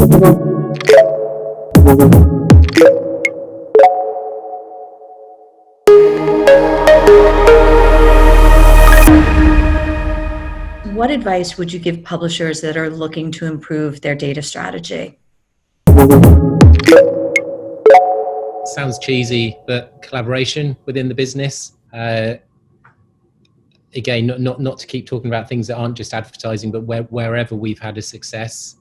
What advice would you give publishers that are looking to improve their data strategy? Sounds cheesy, but collaboration within the business. Again, not to keep talking about things that aren't just advertising, but wherever we've had a success,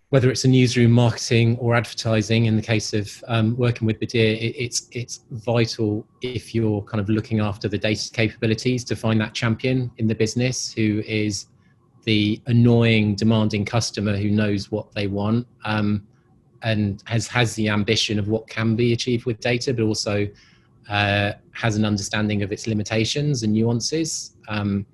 whether it's a newsroom, marketing, or advertising. In the case of working with Badir, it's vital if you're kind of looking after the data capabilities to find that champion in the business who is the annoying, demanding customer who knows what they want and has the ambition of what can be achieved with data, but also has an understanding of its limitations and nuances. And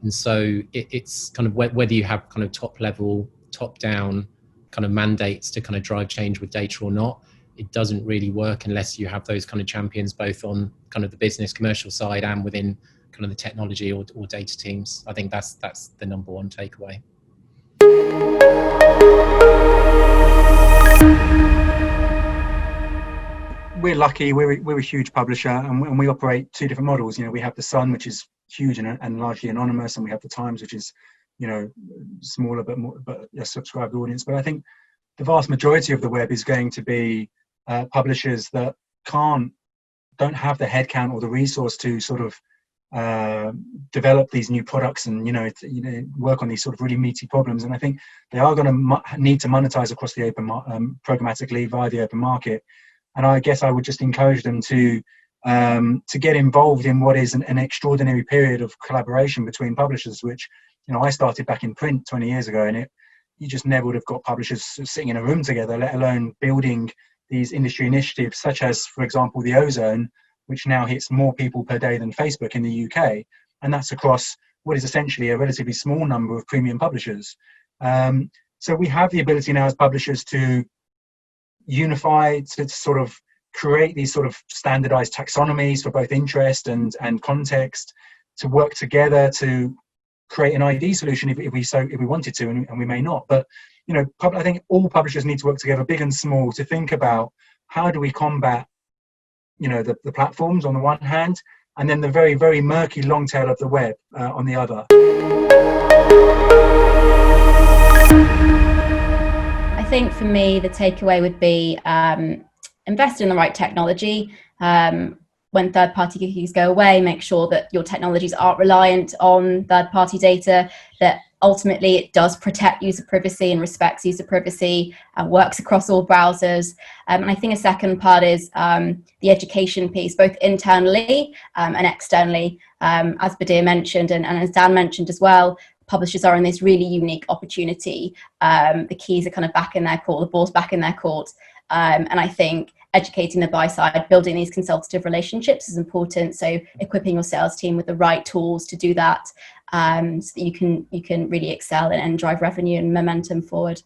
so it's kind of whether you have kind of top level, top down kind of mandates to kind of drive change with data or not, it doesn't really work unless you have those kind of champions both on kind of the business commercial side and within kind of the technology or data teams. I think that's the number one takeaway. We're lucky. We're a huge publisher, and we operate two different models. You know, we have the Sun, which is huge and largely anonymous, and we have the Times, which is, you know, smaller but a subscribed audience. But I think the vast majority of the web is going to be publishers that don't have the headcount or the resource to sort of develop these new products and work on these sort of really meaty problems. And I think they are going to need to monetize across the open programmatically via the open market. And I guess I would just encourage them to get involved in what is an extraordinary period of collaboration between publishers, which, you know, I started back in print 20 years ago, and you just never would have got publishers sitting in a room together, let alone building these industry initiatives, such as, for example, the Ozone, which now hits more people per day than Facebook in the UK. And that's across what is essentially a relatively small number of premium publishers. So we have the ability now as publishers to unify, to sort of create these sort of standardized taxonomies for both interest and context, to work together to create an ID solution if we wanted to, and we may not. But, you know, I think all publishers need to work together, big and small, to think about how do we combat, you know, the platforms on the one hand, and then the very, very murky long tail of the web on the other. I think for me, the takeaway would be invest in the right technology. When third-party cookies go away, make sure that your technologies aren't reliant on third-party data, that ultimately it does protect user privacy and respects user privacy and works across all browsers. And I think a second part is the education piece, both internally and externally. As Badir mentioned, and as Dan mentioned as well, publishers are in this really unique opportunity. The keys are kind of back in their court, the ball's back in their court. And I think educating the buy side, building these consultative relationships is important. So equipping your sales team with the right tools to do that, so that you can really excel and drive revenue and momentum forward.